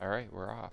Alright, we're off.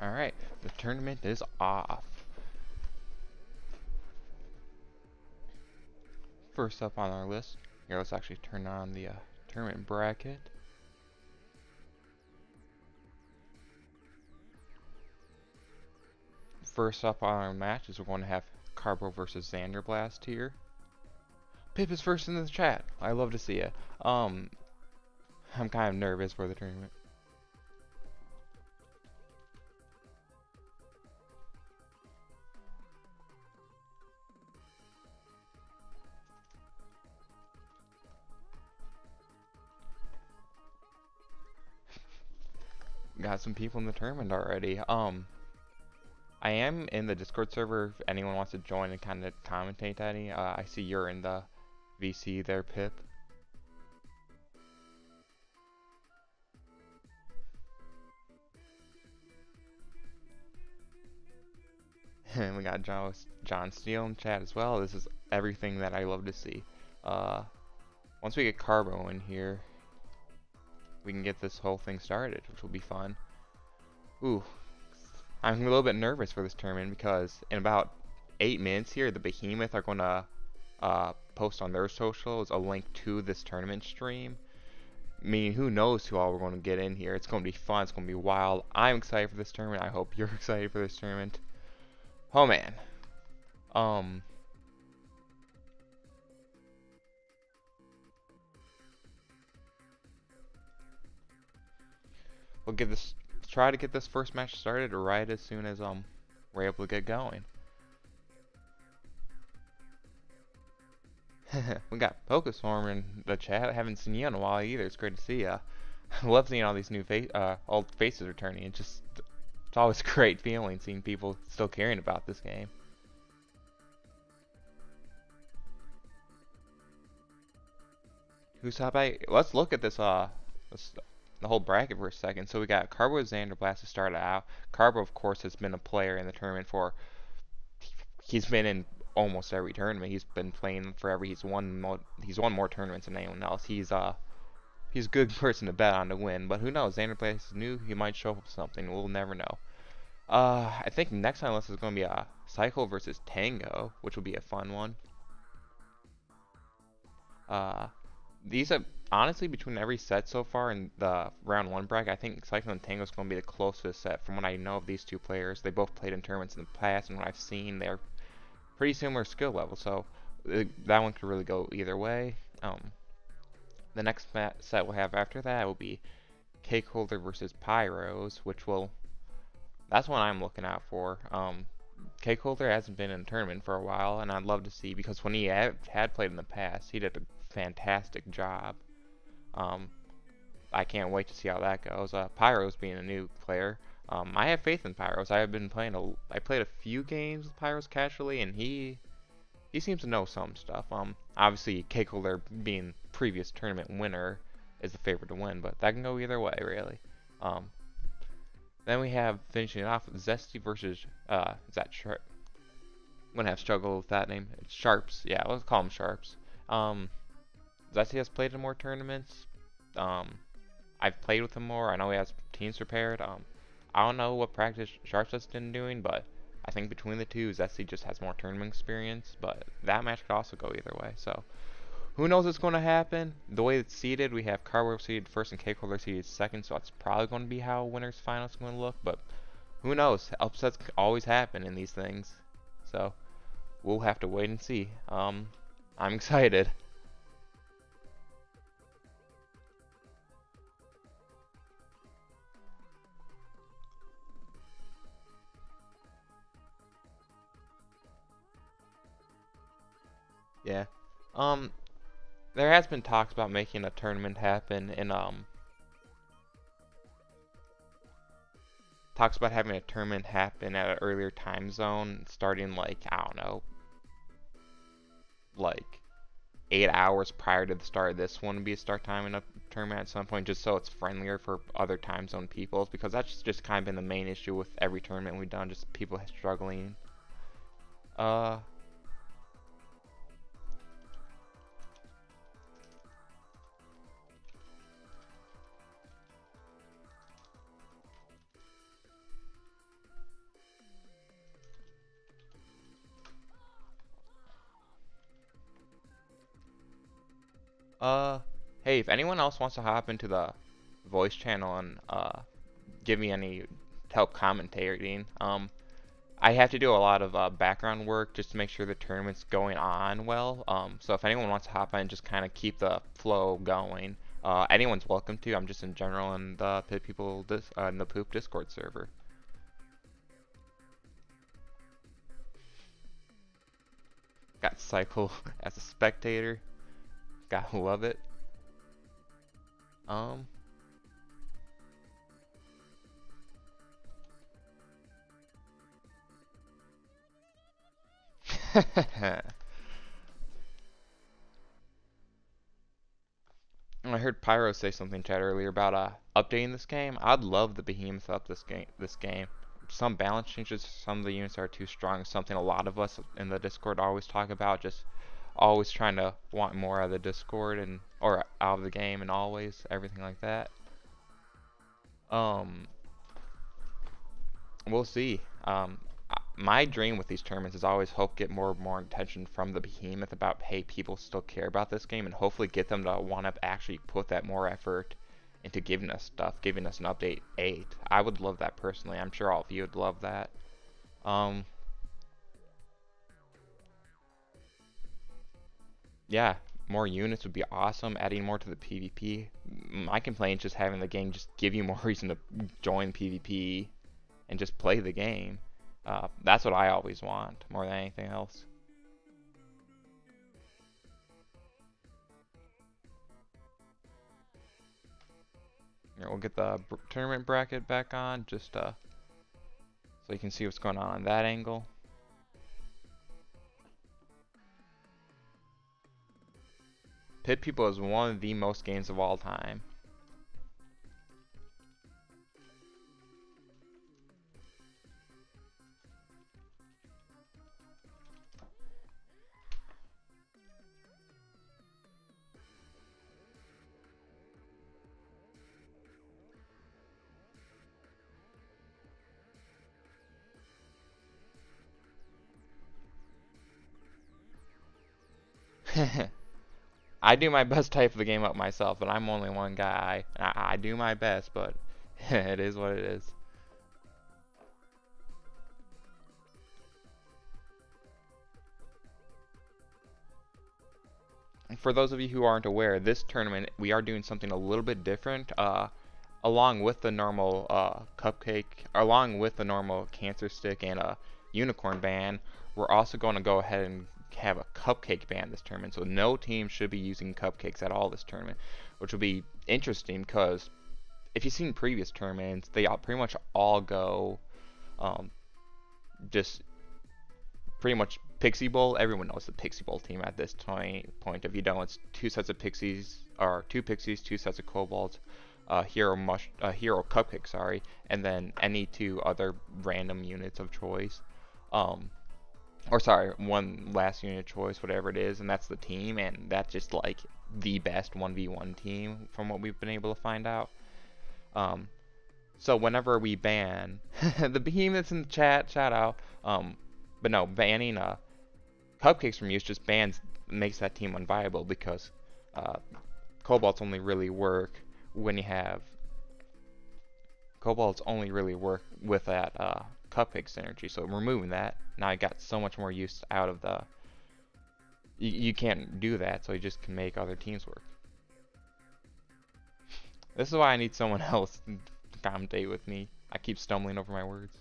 Alright, the tournament is off. First up on our list, here let's actually turn on the tournament bracket. First up on our match is we're going to have Carbo versus Xanderblast here. Pip is first in the chat. I love to see it. I'm kind of nervous for the tournament. got some people in the tournament already. I am in the Discord server if anyone wants to join and kind of commentate any. I see you're in the VC there, Pip. And we got John Steele in chat as well. This is everything that I love to see. Once we get Carbo in here, we can get this whole thing started, which will be fun. Ooh, I'm a little bit nervous for this tournament because in about 8 minutes here, the Behemoth are going to post on their socials a link to this tournament stream. I mean, who knows who all we're going to get in here. It's going to be fun. It's going to be wild. I'm excited for this tournament. I hope you're excited for this tournament. Oh, man. We'll try to get this first match started right as soon as we're able to get going. We got Pokestorm in the chat. I haven't seen you in a while either. It's great to see ya. I love seeing all these new old faces returning. It's always a great feeling seeing people still caring about this game. Who's top 8? Let's look at this the whole bracket for a second. So we got Carbo Xanderblast to start out. Carbo, of course, has been a player in the tournament he's been in almost every tournament. He's been playing forever. He's won more tournaments than anyone else. He's a good person to bet on to win. But who knows? Xanderblast is new. He might show up with something. We'll never know. I think next on the list is going to be Cycle versus Tango, which will be a fun one. These are honestly between every set so far in the round 1 bracket. I think Cycle and Tango is going to be the closest set from what I know of these two players. They both played in tournaments in the past, and what I've seen, they're pretty similar skill level. So that one could really go either way. The next set we'll have after that will be Cake Holder versus Pyros, that's what I'm looking out for. Cake Holder hasn't been in a tournament for a while, and I'd love to see, because when he had played in the past, he did a fantastic job. I can't wait to see how that goes. Pyros being a new player, I have faith in Pyros. I played a few games with Pyros casually, and he seems to know some stuff. Obviously, Cake Holder being previous tournament winner is the favorite to win, but that can go either way, really. Then we have finishing it off with Zesty versus is that Sharp? I'm gonna have struggle with that name. It's Sharps. Yeah, let's call him Sharps. Zesty has played in more tournaments. I've played with him more. I know he has teams prepared. I don't know what practice Sharps has been doing, but I think between the two, Zesty just has more tournament experience. But that match could also go either way. So who knows what's going to happen? The way it's seeded, we have Carbo seeded first and Cake Holder seeded second, so that's probably going to be how winner's final is going to look. But who knows? Upsets always happen in these things, so we'll have to wait and see. I'm excited. Yeah. There has been talks about making a tournament happen in talks about having a tournament happen at an earlier time zone, starting like, I don't know, like 8 hours prior to the start of this one would be a start time in a tournament at some point, just so it's friendlier for other time zone peoples, because that's just kind of been the main issue with every tournament we've done, just people struggling. Hey, if anyone else wants to hop into the voice channel and give me any help commentating, I have to do a lot of background work just to make sure the tournament's going on well. So if anyone wants to hop in, just kind of keep the flow going. Anyone's welcome to. I'm just in general in the in the P.O.O.P Discord server. Got Cycle as a spectator. Gotta love it. I heard Pyro say something in chat earlier about updating this game. I'd love the behemoth up this game. Some balance changes, some of the units are too strong, something a lot of us in the Discord always talk about, just always trying to want more out of the Discord and or out of the game and always everything like that. Um we'll see. My dream with these tournaments is always hope get more and more attention from the behemoth about, hey, people still care about this game, and hopefully get them to want to actually put that more effort into giving us stuff, giving us an update 8. I would love that personally. I'm sure all of you would love that. Yeah, more units would be awesome. Adding more to the PvP. My complaint is just having the game just give you more reason to join PvP and just play the game. That's what I always want more than anything else. Here, we'll get the tournament bracket back on just so you can see what's going on that angle. Pit People is one of the most games of all time. I do my best to type the game up myself, but I'm only one guy. I do my best, but it is what it is. For those of you who aren't aware, this tournament we are doing something a little bit different. Along with the normal cupcake, along with the normal cancer stick and a unicorn ban, we're also going to go ahead and have a cupcake ban this tournament. So no team should be using cupcakes at all this tournament, which will be interesting because if you've seen previous tournaments, they all pretty much all go just pretty much Pixie Bowl. Everyone knows the Pixie Bowl team at this point. If you don't, it's two sets of pixies, or two pixies, two sets of kobolds, hero cupcake, sorry, and then any two other random units of choice. Or sorry, one last unit of choice, whatever it is, and that's the team, and that's just like the best 1v1 team from what we've been able to find out. So whenever we ban the behemoths in the chat, shout out. But no, banning cupcakes from use just makes that team unviable because kobolds only really work when you have kobolds only really work with that cupcake synergy. So removing that, now I got so much more use out of the. You can't do that, so you just can make other teams work. This is why I need someone else to commentate with me. I keep stumbling over my words.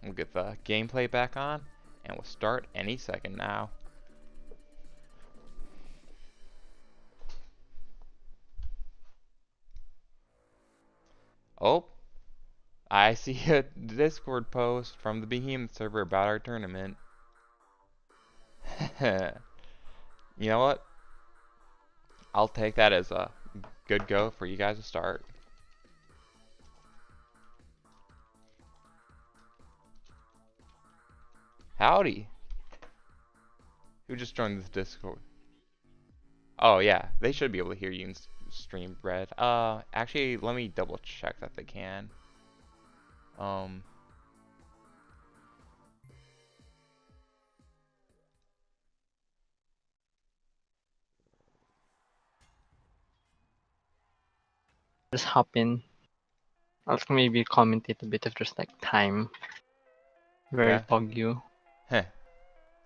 We'll get the gameplay back on, and we'll start any second now. Oh, I see a Discord post from the Behemoth server about our tournament. You know what? I'll take that as a good go for you guys to start. Howdy. Who just joined this Discord? Oh yeah, they should be able to hear you in stream, Bread. Actually, let me double check that they can. Just hop in. I'll maybe commentate a bit if there's like time. Very Yeah. bug you. Heh.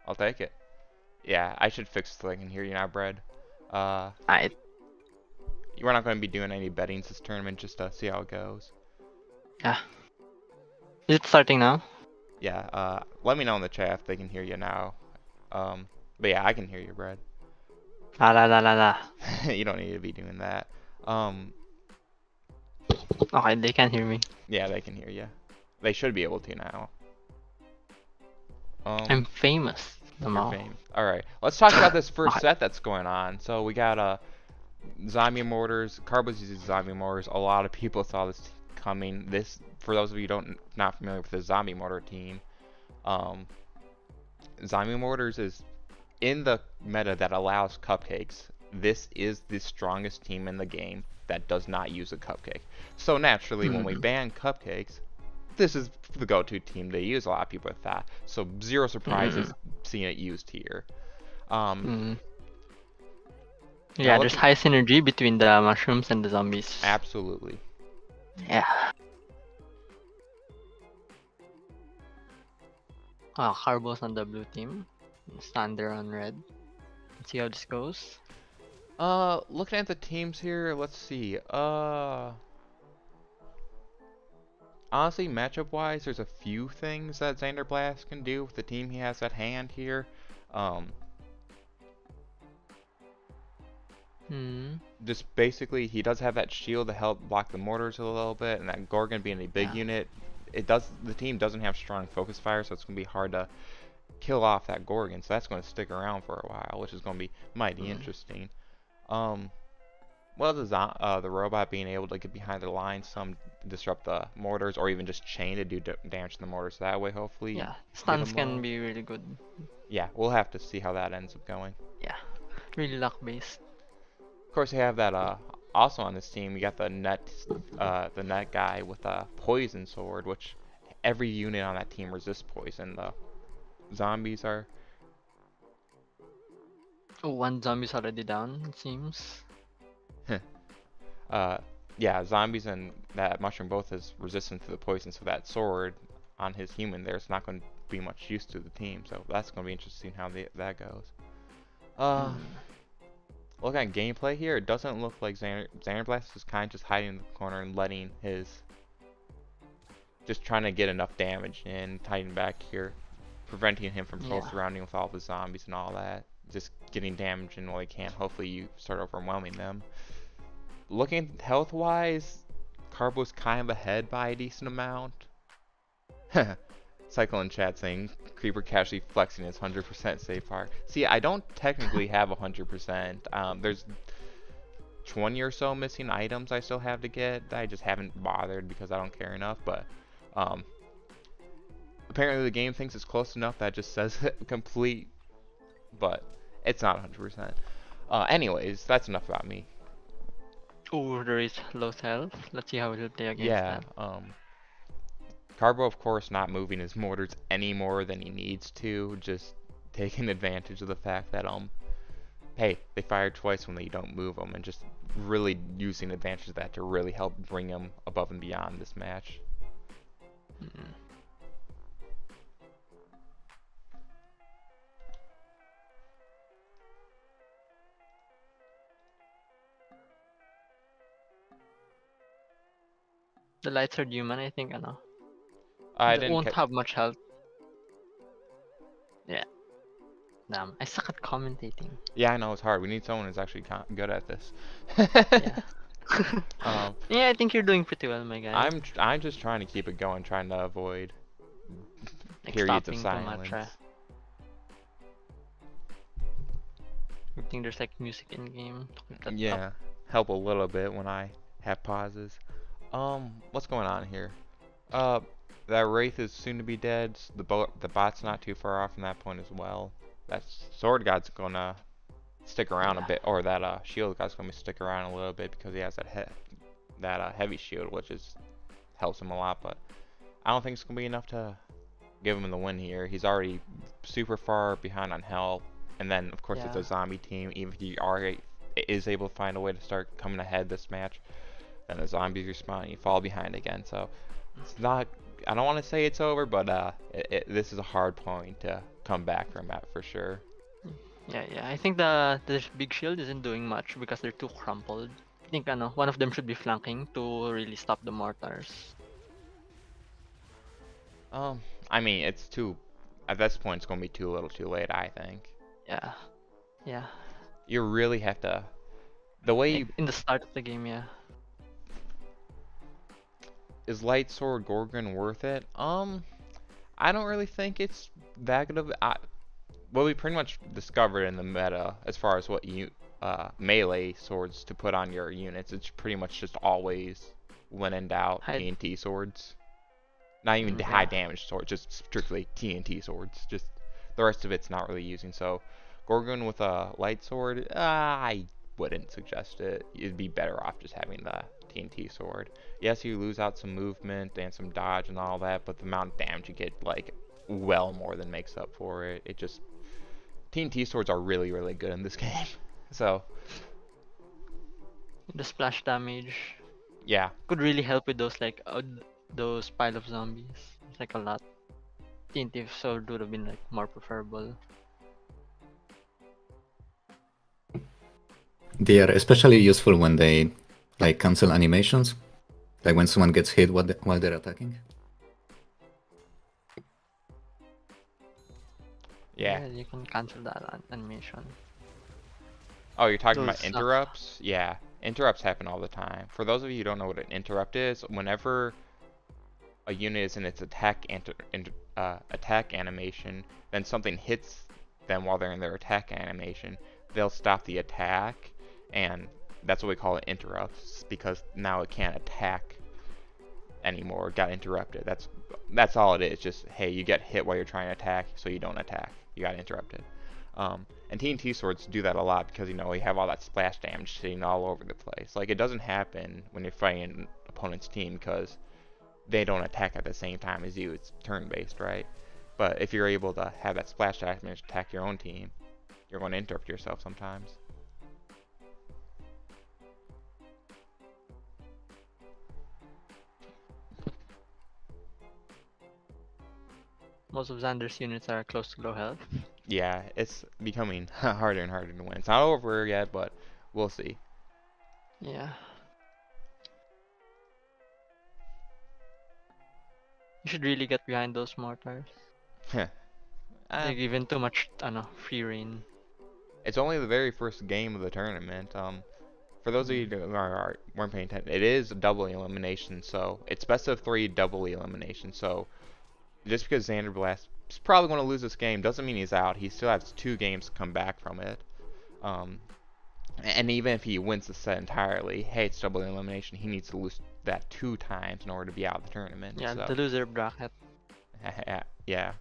I'll take it. Yeah, I should fix so I can hear you now, Bread. We're not going to be doing any bettings this tournament, just to see how it goes. Yeah. Is it starting now? Yeah, let me know in the chat if they can hear you now. But yeah, I can hear you, Bread. La la la la la. You don't need to be doing that. Um, Okay, they can hear me. yeah, they can hear you. They should be able to now. I'm famous. You're Somehow. famous. All right, let's talk about this first Okay. set that's going on. So we got zombie mortars. Carbos uses zombie mortars. A lot of people saw this coming. This, for those of you not familiar with the zombie mortar team, um, zombie mortars is in the meta that allows cupcakes. This is the strongest team in the game that does not use a cupcake. So naturally, when we Mm. ban cupcakes, this is the go-to team they use. A lot of people with that. So zero Mm. surprises seeing it used here. Um, Mm. now Yeah, there's looking, high synergy between the mushrooms and the zombies. absolutely. Yeah. Carbo's on the blue team. Sander on red. Let's see how this goes. Looking at the teams here, let's see. Honestly, matchup-wise, there's a few things that Xander Blast can do with the team he has at hand here. Um, Hmm. just basically, he does have that shield to help block the mortars a little bit, and that Gorgon being a big Yeah. unit, the team doesn't have strong focus fire, so it's gonna be hard to kill off that Gorgon. So that's gonna stick around for a while, which is gonna be mighty Mm. interesting. Um, Well, the robot being able to get behind the line, some disrupt the mortars, or even just chain to do damage to the mortars that way. Hopefully, Yeah. get Stuns them can low. be really good. Yeah, we'll have to see how that ends up going. Yeah. Really luck based. Of course, you have that also on this team. You got the net guy with a poison sword, which every unit on that team resists poison. The zombies are Oh, one zombie's already down, it seems. uh, yeah, zombies and that mushroom both is resistant to the poison, so that sword on his human there is not going to be much use to the team. So that's going to be interesting how that goes. Uh, Mm. Look at gameplay here. It doesn't look like Xander Blast is kind of just hiding in the corner and letting just trying to get enough damage and hiding back here, preventing him from full Yeah. surrounding with all the zombies and all that. Just getting damage in while he can. Hopefully you start overwhelming them. Looking health-wise, Carbo's kind of ahead by a decent amount. Cycle in chat saying Creeper casually flexing his 100% save part. See, I don't technically have 100%. There's 20 or so missing items I still have to get. I just haven't bothered because I don't care enough. But um, apparently the game thinks it's close enough that it just says complete, but it's not 100%. Anyways, that's enough about me. Oh, there is low health. Let's see how he'll play against Yeah. that. Carbo, of course, not moving his mortars any more than he needs to, just taking advantage of the fact that, hey, they fired twice when they don't move them, and just really using advantage of that to really help bring them above and beyond this match. Mm. The lights are human, I think, ano. I They didn't won't ca- have much health. Yeah. Damn, I suck at commentating. Yeah, I know it's hard. We need someone who's actually good at this. Yeah. um, Yeah, I think you're doing pretty well, my guy. I'm just trying to keep it going, trying to avoid Like periods of stopping Tomatra. silence. I think there's like music in game to keep that up. Yeah, help a little bit when I have pauses. What's going on here? Uh, that Wraith is soon to be dead. The bot's not too far off from that point as well. That Sword God's gonna stick around a Yeah. bit, or that Shield God's gonna stick around a little bit because he has that heavy shield, which is helps him a lot. But I don't think it's gonna be enough to give him the win here. He's already super far behind on health, and then of course it's Yeah. a zombie team. Even if he is able to find a way to start coming ahead this match, then the zombies respawn and you fall behind again. So it's not. I don't want to say it's over, but this is a hard point to come back from that for sure. Yeah. I think the big shield isn't doing much because they're too crumpled. I think one of them should be flanking to really stop the mortars. Um, I mean, it's too. At this point, it's gonna be too little, too late. I think Yeah. Yeah. you really have to The way Like you in the start of the game, yeah. is Light Sword Gorgon worth it? I don't really think it's that good of. What we pretty much discovered in the meta, as far as what melee swords to put on your units, it's pretty much just always, when in doubt, Hide. TNT swords. Not even high Yeah. damage swords, just strictly TNT swords. Just the rest of it's not really using. So, Gorgon with a light sword, I wouldn't suggest it. You'd be better off just having the TNT sword. Yes, you lose out some movement and some dodge and all that, but the amount of damage you get, like, well more than makes up for it. It just TNT swords are really, really good in this game. So, The splash damage yeah. could really help with those like those pile of zombies. It's like a lot. TNT sword would have been like more preferable. They are especially useful when they like cancel animations, like when someone gets hit while they're attacking. Yeah. Yeah, you can cancel that animation. Oh, you're talking Those about suck. interrupts? Yeah. Interrupts happen all the time. For those of you who don't know what an interrupt is, whenever a unit is in its attack animation, then something hits them while they're in their attack animation, they'll stop the attack, and that's what we call it interrupts, because now it can't attack anymore. It got interrupted. That's all it is. Just, hey, you get hit while you're trying to attack, so you don't attack. You got interrupted. And TNT swords do that a lot because, you know, you have all that splash damage sitting all over the place. Like, it doesn't happen when you're fighting an opponent's team because they don't attack at the same time as you. It's turn-based, right? But if you're able to have that splash damage attack your own team, you're going to interrupt yourself sometimes. Most of Xander's units are close to low health. Yeah, it's becoming harder and harder to win. It's not over yet, but we'll see. Yeah. You should really get behind those mortars. They're given too much, free reign. It's only the very first game of the tournament. For those of you who weren't paying attention, it is a double elimination, so it's best of 3 double elimination. So just because Xander Blast is probably going to lose this game doesn't mean he's out. He still has 2 games to come back from it. And even if he wins the set entirely, hey, it's double elimination. He needs to lose that 2 times in order to be out of the tournament. Yeah, So the loser bracket. yeah.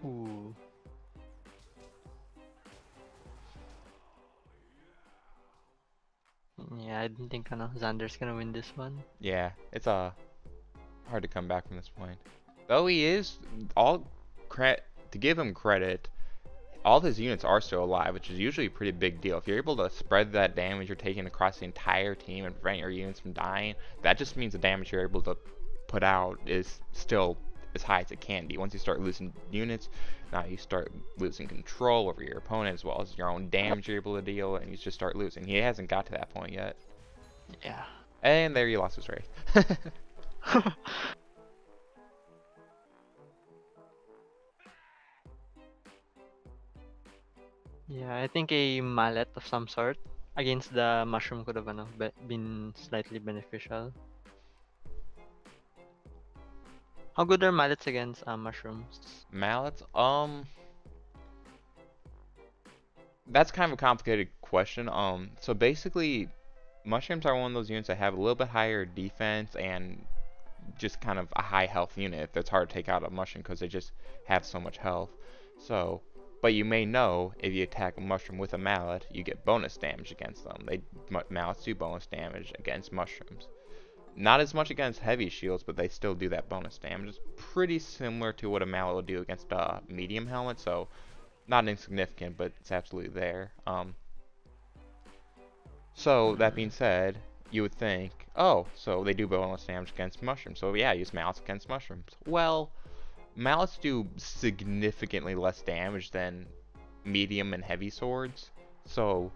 Ooh. Yeah, I didn't think Xander's gonna win this one. Yeah, it's hard to come back from this point. Though he is all to give him credit, all of his units are still alive, which is usually a pretty big deal. If you're able to spread that damage you're taking across the entire team and prevent your units from dying, that just means the damage you're able to put out is still as high as it can be. Once you start losing units, now you start losing control over your opponent as well as your own damage you're able to deal, and you just start losing. He hasn't got to that point yet. Yeah. And there you lost his race. Yeah, I think a mallet of some sort against the mushroom could have been slightly beneficial. How good are mallets against mushrooms? Mallets? That's kind of a complicated question. So basically, mushrooms are one of those units that have a little bit higher defense and just kind of a high health unit that's hard to take out a mushroom because they just have so much health. So, but you may know if you attack a mushroom with a mallet, you get bonus damage against them. Mallets do bonus damage against mushrooms. Not as much against heavy shields, but they still do that bonus damage. It's pretty similar to what a mallet would do against a medium helmet, so not insignificant, but it's absolutely there. So that being said, you would think, oh, so they do bonus damage against mushrooms, so yeah, use mallets against mushrooms. Well, mallets do significantly less damage than medium and heavy swords, so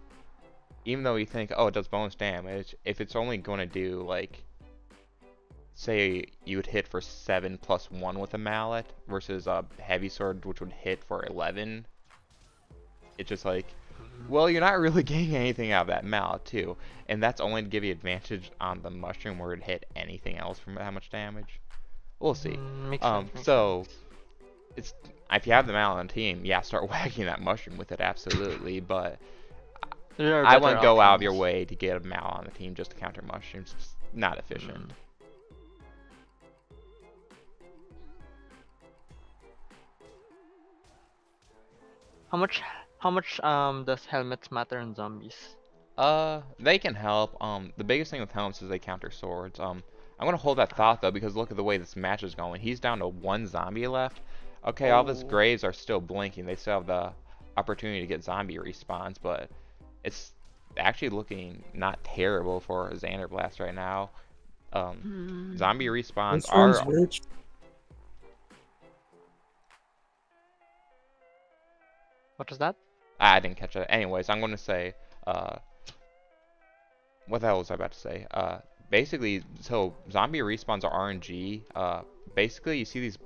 even though you think, oh, it does bonus damage, if it's only going to do like say you would hit for 7 plus 1 with a mallet versus a heavy sword which would hit for 11. It's just like, well, you're not really getting anything out of that mallet too, and that's only to give you advantage on the mushroom where it hit anything else from that much damage. We'll see. Makes sense. Makes So sense. it's if you have the mallet on team, yeah, start whacking that mushroom with it, absolutely. But There are I better wouldn't go out of your options. way to get a mallet on the team just to counter mushrooms. It's not efficient. Mm. How much? How much does helmets matter in zombies? They can help. The biggest thing with helmets is they counter swords. I'm gonna hold that thought though because look at the way this match is going. He's down to 1 zombie left. Okay, all of his Oh. graves are still blinking. They still have the opportunity to get zombie respawns, but it's actually looking not terrible for Xander Blast right now. Zombie respawns Which one's are. which? What was that? I didn't catch it. Anyways, I'm gonna say. What the hell was I about to say? Basically, so zombie respawns are RNG. Basically, you see these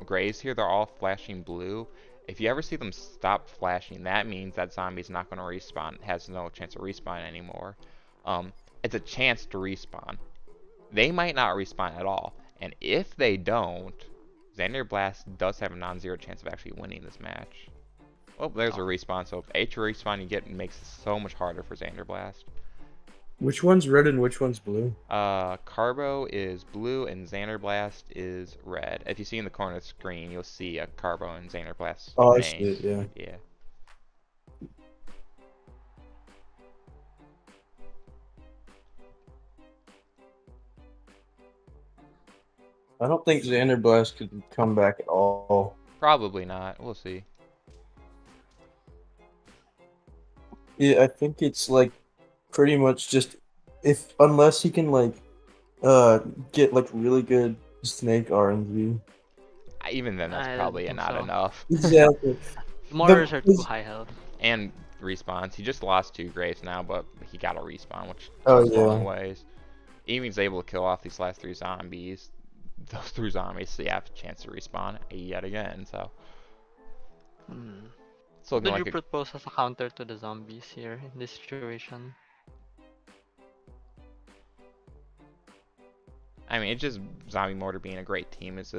grays here, they're all flashing blue. If you ever see them stop flashing, that means that zombie's not going to respawn, has no chance of respawn anymore. It's a chance to respawn. They might not respawn at all, and if they don't, Xander Blast does have a non-zero chance of actually winning this match. Oh, there's a Oh. respawn, so each respawn you get makes it so much harder for Xander Blast. Which one's red and which one's blue? Carbo is blue and Xander Blast is red. If you see in the corner of the screen, you'll see a Carbo and Xander Blast Oh, I name. see it, yeah. Yeah. I don't think Xander Blast could come back at all. Probably not. We'll see. Yeah, I think it's like pretty much just unless he can like get like really good snake RNG. Even then, that's I probably don't think not so. enough. Exactly. The mortars are too high health. And respawns. He just lost 2 graves now, but he got a respawn, which Oh, goes a long yeah. ways. Even he's able to kill off these last 3 zombies. Those 3 zombies, so you have a chance to respawn yet again, so. It's What looking did like you propose as a counter to the zombies here in this situation? I mean, it's just Zombie Mortar being a great team. Is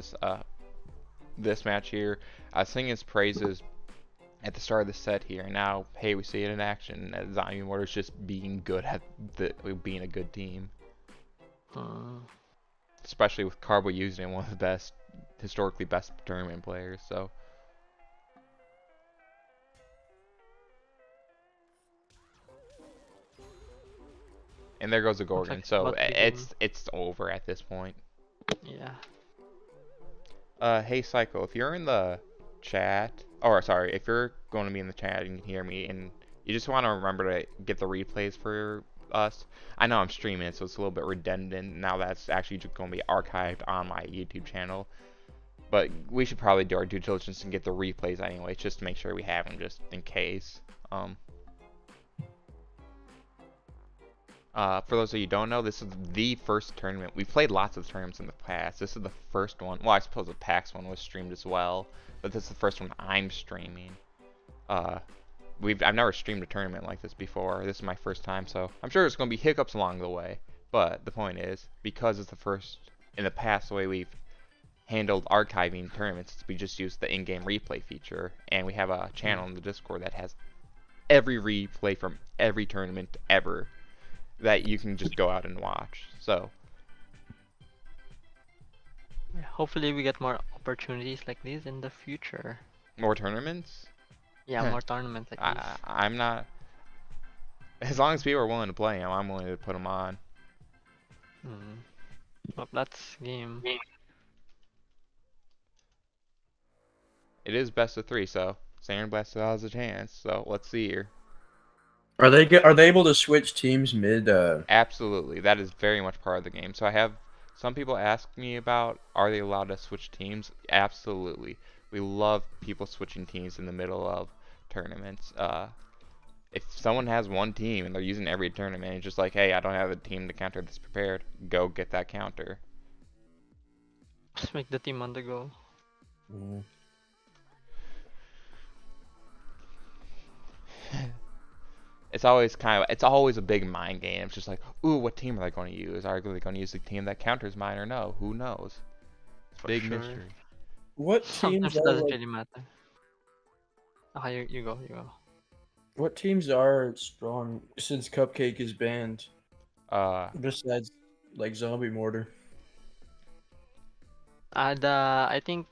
this match here? Singing his praises at the start of the set here. And now, hey, we see it in action. Zombie Mortar's just being good at being a good team. Especially with Carbo using one of the best, historically best tournament players. So. And there goes the Gorgon. like So about the game. it's over at this point. Yeah. Hey Psycho, if you're in the chat, or sorry, if you're going to be in the chat and you can hear me, and you just want to remember to get the replays for us. I know I'm streaming it, so it's a little bit redundant. Now that's actually just going to be archived on my YouTube channel. But we should probably do our due diligence and get the replays anyway, just to make sure we have them, just in case. For those of you who don't know, this is the first tournament. We've played lots of tournaments in the past. This is the first one. Well, I suppose the PAX one was streamed as well, but this is the first one I'm streaming. I've never streamed a tournament like this before. This is my first time, so I'm sure there's going to be hiccups along the way. But the point is, because it's the first, in the past, the way we've handled archiving tournaments, we just use the in-game replay feature, and we have a channel in the Discord that has every replay from every tournament ever that you can just go out and watch. So Hopefully we get more opportunities like these in the future. more tournaments. Yeah, more tournaments like these. I'm not. As long as people are willing to play them, I'm willing to put them on. Well, that's game. It is best of 3, so Sand Blast still has a chance. So let's see here. Are they able to switch teams mid? Absolutely, that is very much part of the game. So I have some people ask me about, are they allowed to switch teams? Absolutely. We love people switching teams in the middle of tournaments. If someone has one team and they're using every tournament, it's just like, hey, I don't have a team to counter this prepared. Go get that counter. Just make the team on the go. Mm. It's always it's always a big mind game. It's just like, ooh, what team are they going to use? Are they going to use the team that counters mine or no? Who knows? For Big sure. mystery. What teams Sometimes it are doesn't like? really matter. Okay, you go, you go. What teams are strong since Cupcake is banned? Uh, Besides, like Zombie Mortar. I think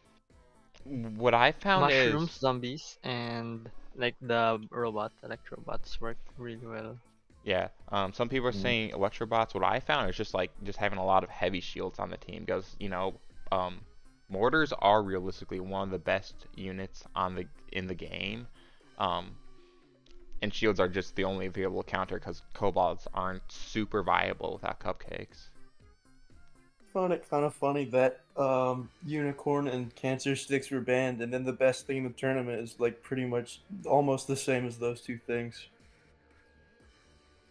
what I found mushrooms, is, zombies, and like the electrobots work really well. yeah, some people are Mm. saying Electrobots. What I found is just like having a lot of heavy shields on the team because mortars are realistically one of the best units in the game, um, and shields are just the only available counter because kobolds aren't super viable without cupcakes. Found it kind of funny that Unicorn and Cancer Sticks were banned, and then the best thing in the tournament is like pretty much almost the same as those two things.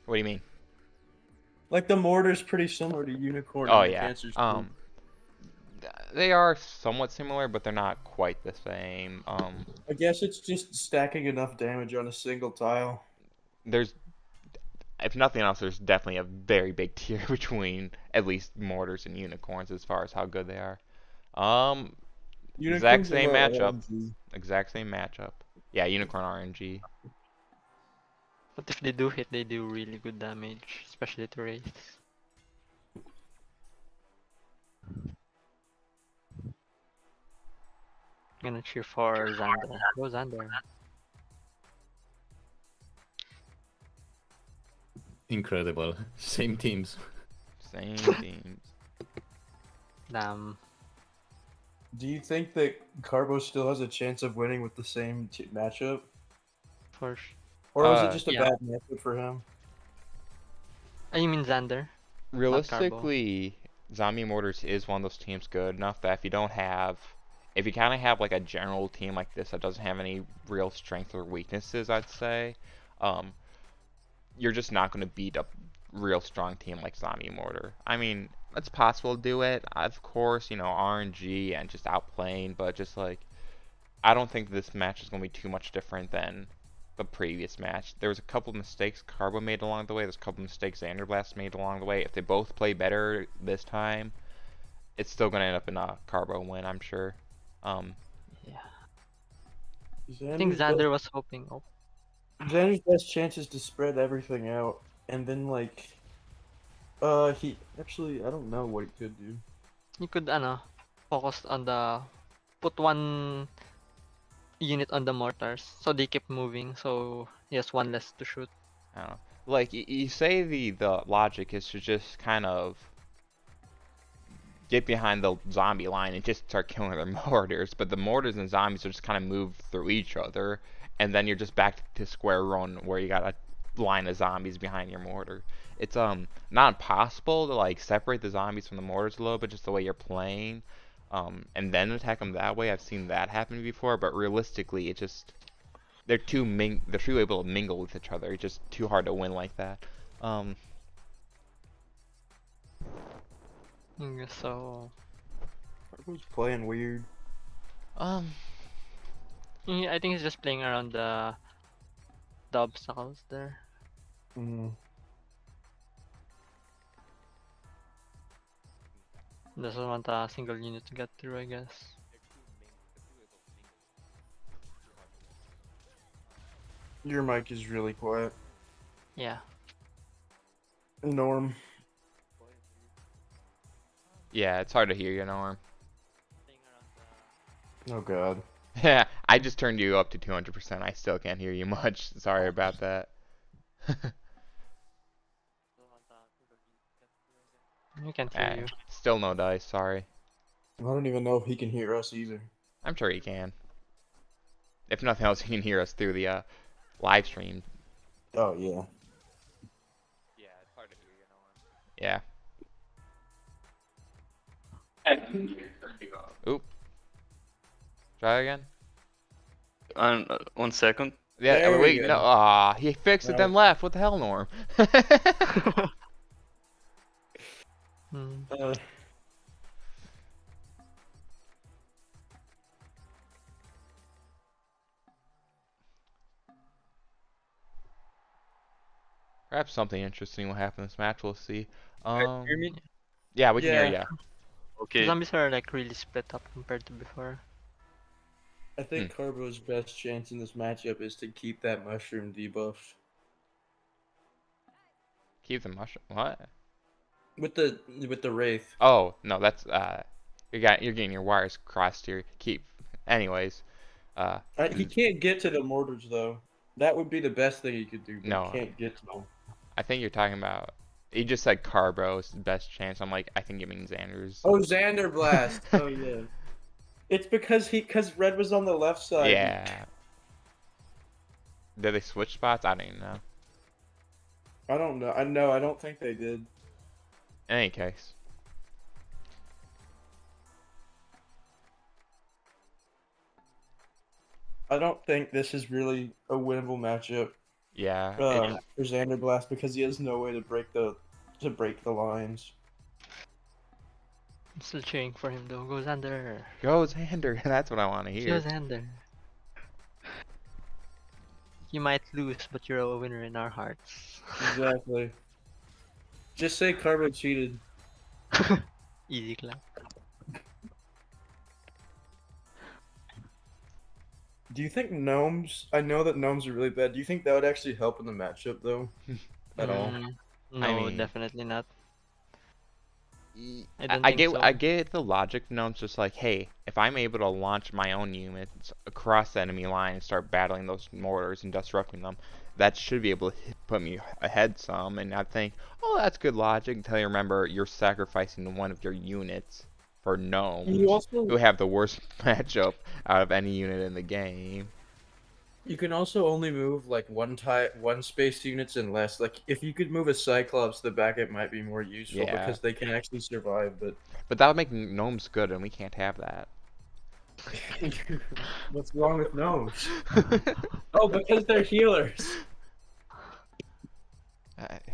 What do you mean? Like the mortar's pretty similar to Unicorn Oh and the yeah, Cancer Stick. they are somewhat similar, but they're not quite the same. I guess it's just stacking enough damage on a single tile. There's if nothing else, there's definitely a very big tier between at least mortars and unicorns as far as how good they are. Um, exact Unicorns are same more matchup. OMG. Exact same matchup. Yeah, unicorn RNG. But if they do hit, they do really good damage, especially to Wraiths. Gonna cheer for Xander. Go Xander. Incredible. Same teams. Same teams. Damn. Do you think that Carbo still has a chance of winning with the same matchup? Or was it just a yeah. bad matchup for him? You mean Xander? Not Carbo. Realistically, Zombie Mortars is one of those teams good enough that if you kind of have like a general team like this that doesn't have any real strengths or weaknesses, I'd say, um, you're just not going to beat a real strong team like Zombie Mortar. I mean, it's possible to do it, of course, RNG and just outplaying, but just like, I don't think this match is going to be too much different than the previous match. There was a couple mistakes Carbo made along the way. There's a couple mistakes Xanderblast made along the way. If they both play better this time, it's still going to end up in a Carbo win, I'm sure. Yeah. I think Xander was hoping. Oh, Xander's best chance is to spread everything out, and then like, he actually I don't know what he could do. you could focus on the put one unit on the mortars so they keep moving. So he has one less to shoot. I don't know. Like, you say the logic is to just kind of get behind the zombie line and just start killing their mortars, but the mortars and zombies will just kind of move through each other, and then you're just back to square one where you got a line of zombies behind your mortar. It's not impossible to like separate the zombies from the mortars a little bit, just the way you're playing, and then attack them that way. I've seen that happen before, but realistically, it just they're too able to mingle with each other. It's just too hard to win like that. So Carbo's playing weird. I think he's just playing around the obstacles there. Mm. Doesn't want a single unit to get through, I guess. Your mic is really quiet. Yeah. Norm. Yeah, it's hard to hear you, Norm. Oh god. Yeah, I just turned you up to 200%. I still can't hear you much. Sorry about that. We can't hear you. Still no dice, sorry. I don't even know if he can hear us either. I'm sure he can. If nothing else, he can hear us through the live stream. Oh yeah. Yeah, it's hard to hear you, Norm. Yeah. Oop. Try again. 1 second. Yeah, There we wait, go. no, he fixed it No. then left. What the hell, Norm? Hmm. Perhaps something interesting will happen in this match. We'll see. Hear me? Yeah, we can hear Yeah. you. Okay. Zombies are like really split up compared to before. I think Carbo's best chance in this matchup is to keep that mushroom debuffed. Keep the mushroom. What? With the Wraith. Oh no, that's you're getting your wires crossed here. Keep. Anyways, He can't get to the mortars though. That would be the best thing he could do, but No. he can't get to them. I think you're talking about. You just said Carbo's best chance. I'm like, I think it means Xander's. Oh, Xander Blast. Oh yeah. It's because Red was on the left side. Yeah. Did they switch spots? I don't even know. I don't know. I don't think they did. In any case. I don't think this is really a winnable matchup Yeah. for Xander Blast because he has no way to break the lines. I'm still cheering for him though. Go Xander. Go Xander. That's what I want to Go hear. Xander. You might lose, but you're a winner in our hearts. Exactly. Just say Carbo cheated. Easy clap. Do you think gnomes? I know that gnomes are really bad. Do you think that would actually help in the matchup though? At all? No, I mean- definitely not. I I don't think get so. I get the logic. No, it's just like, hey, if I'm able to launch my own units across the enemy line and start battling those mortars and disrupting them, that should be able to put me ahead some. And I think, oh, that's good logic until you remember you're sacrificing one of your units for gnomes, You also who have the worst matchup out of any unit in the game. You can also only move like one space units and less. Like if you could move a Cyclops, the backup might be more useful Yeah. because they can actually survive. But that would make gnomes good, and we can't have that. What's wrong with gnomes? Oh, because they're healers.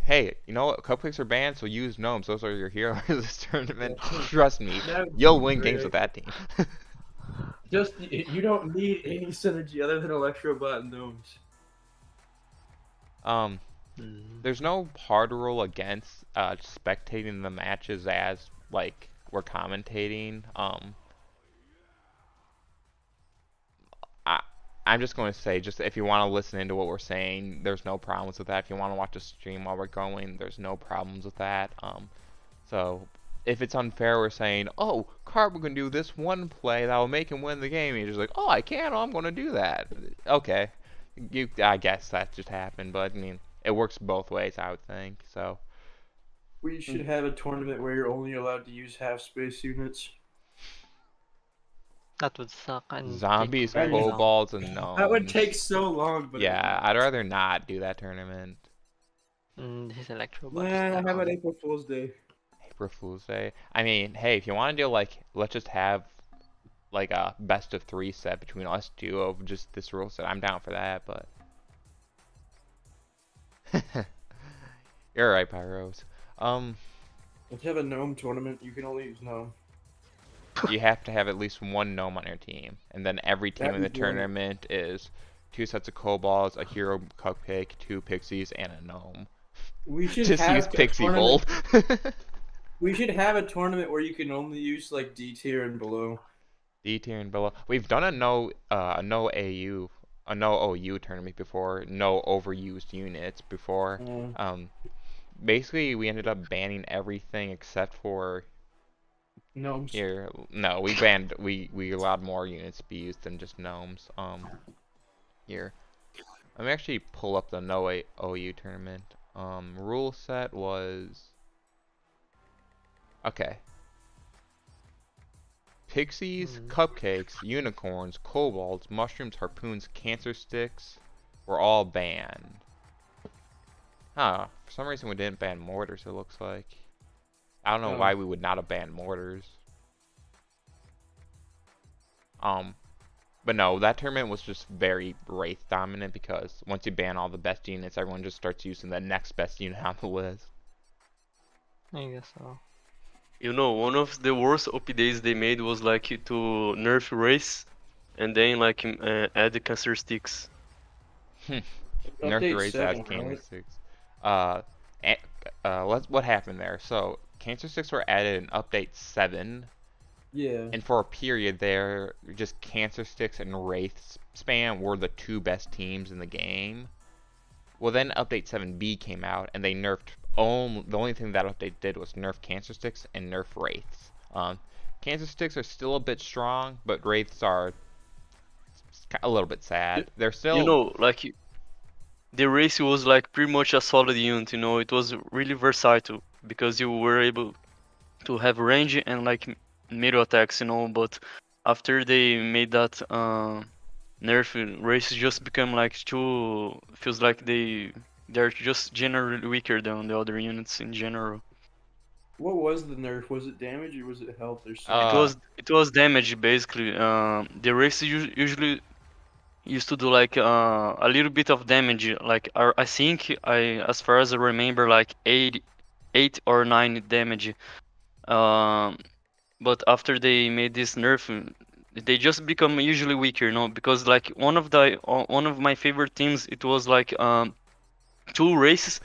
Hey, you know what? Cupcakes are banned, so use gnomes. Those are your heroes this tournament. Yeah. Trust me, That would you'll be win great. games with that team. Just you don't need any synergy other than Electrobot and gnomes. There's no hard rule against spectating the matches as like we're commentating. I'm just going to say, just if you want to listen into what we're saying, there's no problems with that. If you want to watch a stream while we're going, there's no problems with that. So if it's unfair, we're saying, oh, Carb can do this one play that will make him win the game. And you're just like, oh, I can. Oh, I'm going to do that. Okay, I guess that just happened, but I mean, it works both ways, I would think. So We should have a tournament where you're only allowed to use half space units. That would suck. And zombies, very long. kobolds, and gnomes. That would take so long, but Yeah, I'd rather not do that tournament. his Electro Nah, how about April Fool's Day? April Fool's Day. I mean, hey, if you want to do like, let's just have like a best of 3 set between us two of just this rule set. I'm down for that, but you're right, Pyros. If you have a gnome tournament, you can only use gnome. You have to have at least one gnome on your team, and then every team in the That'd be good. tournament is 2 sets of kobolds, a hero cupcake, 2 pixies, and a gnome. We should Just have use a pixie tournament- bolt. We should have a tournament where you can only use like D tier and below. D tier and below. We've done a no OU tournament before, no overused units before. Basically we ended up banning everything except for Gnomes. here. No, we banned we allowed more units to be used than just gnomes. Here. Let me actually pull up the no OU tournament. Rule set was okay. Pixies, cupcakes, unicorns, kobolds, mushrooms, harpoons, cancer sticks were all banned. Huh. For some reason we didn't ban mortars, it looks like. I don't know why we would not have banned mortars. But no, that tournament was just very Wraith dominant because once you ban all the best units, everyone just starts using the next best unit on the list. I guess so. You know, one of the worst OP days they made was like to nerf race and then like add the cancer sticks. Nerf Update the race 7, as cancer right? sticks. uh, what happened there? So Cancer Sticks were added in Update 7, Yeah. and for a period there, just Cancer Sticks and Wraith Spam were the two best teams in the game. Well, then Update 7B came out, and they nerfed the only thing that update did was nerf Cancer Sticks and nerf Wraiths. Cancer Sticks are still a bit strong, but Wraiths are a little bit sad. They're You still know, like the race was like pretty much a solid unit. You know, it was really versatile because you were able to have range and like middle attacks. You know, but after they made that nerf, race just become like too. Feels like they're just generally weaker than the other units in general. What was the nerf? Was it damage or was it health or It something? was it was damage basically. The race usually used to do like a little bit of damage. Like I think as far as I remember, like 8 or 9 damage. Um, but after they made this nerf, they just become usually weaker, you know, because like one of my favorite teams, it was like 2 races,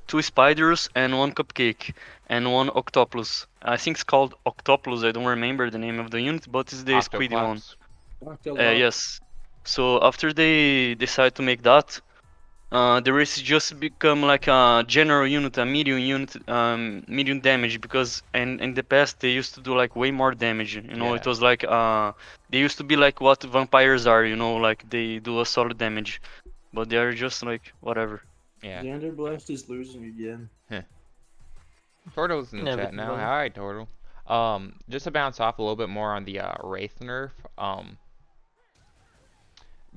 2 spiders, and 1 cupcake, and 1 octopus. I think it's called octopus. I don't remember the name of the unit, but it's the squid one. Octoclops. Yes. So after they decide to make that, the race just become like a general unit, a medium unit, medium damage, because in the past they used to do like way more damage. You know, it Yeah. was like they used to be like what vampires are. You know, like they do a solid damage, but they are just like whatever. Yeah. Xander Blast is losing again. Turtle's in the chat now. Inevitable. Alright, Turtle. Just to bounce off a little bit more on the Wraith nerf.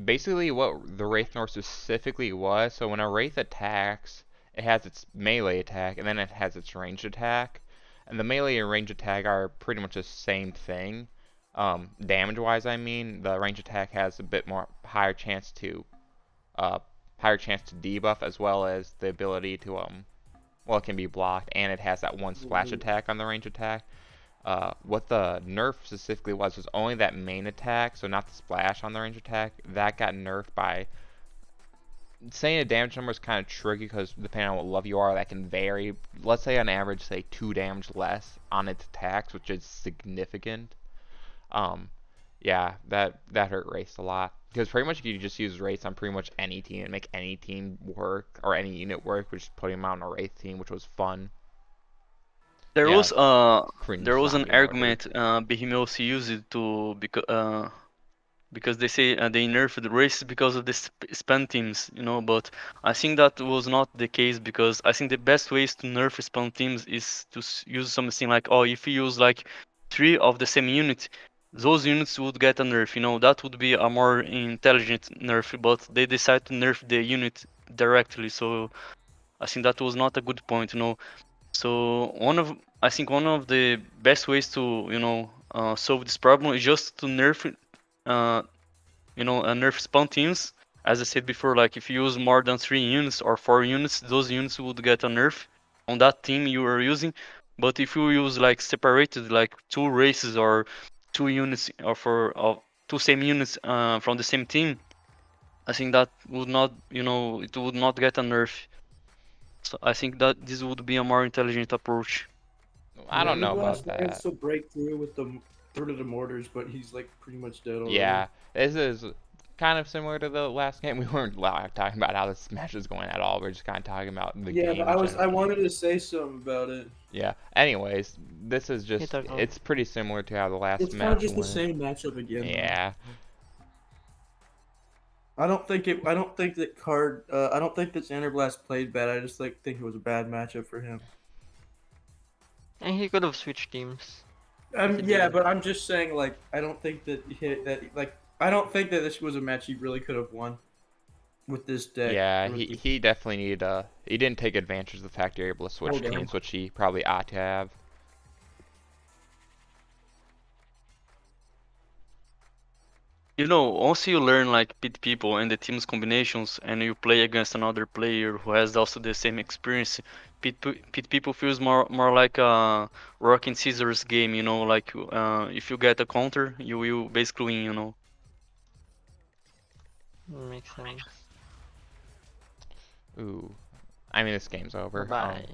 Basically what the Wraith nerf specifically was, so when a Wraith attacks, it has its melee attack, and then it has its ranged attack. And the melee and ranged attack are pretty much the same thing. Damage-wise, I mean, the ranged attack has a bit more higher chance to debuff, as well as the ability to well, it can be blocked, and it has that one splash attack on the range attack. What the nerf specifically was only that main attack, so not the splash on the range attack. That got nerfed by saying a damage number is kind of tricky because depending on what level you are, that can vary. Let's say on average, say 2 damage less on its attacks, which is significant. Yeah, that hurt Wraith a lot. Because pretty much you could just use Wraiths on pretty much any team and make any team work, or any unit work, which is putting them out on a Wraith team, which was fun. There Yeah, was cringe there was an zombie mortar. argument Behemoth used it to because they say they nerfed the races because of the spam teams, you know. But I think that was not the case, because I think the best ways to nerf spam teams is to use something like, oh, if you use like 3 of the same unit, those units would get a nerf. You know, that would be a more intelligent nerf. But they decide to nerf the unit directly, so I think that was not a good point, you know. So I think one of the best ways to solve this problem is just to nerf nerf spawn teams. As I said before, like if you use more than 3 units or 4 units, those units would get a nerf on that team you are using. But if you use like separated, like 2 races or 2 units, or for 2 same units from the same team, I think that would not, it would not get a nerf. So I think that this would be a more intelligent approach. I don't know about Blast that. still break through with the mortars, but he's like pretty much dead already. Yeah, this is kind of similar to the last game. We weren't talking about how this match is going at all. We're just kind of talking about the game. Yeah, but I wanted to say something about it. Yeah. Anyways, this is just Turtle. it's pretty similar to how the last It's match kind of just the went. same matchup again. Yeah. I don't think that Xander Blast played bad. I just think it was a bad matchup for him. And he could have switched teams. Yeah, but I'm just saying, like, I don't think that this was a match he really could have won with this deck. Yeah, he definitely needed he didn't take advantage of the fact you're able to switch Hold on. teams, which he probably ought to have. You know, once you learn like pit people and the team's combinations, and you play against another player who has also the same experience, pit people feels more like a rock and scissors game. You know, like if you get a counter, you will basically win. You know. Makes sense. Ooh. I mean, this game's over. Bye.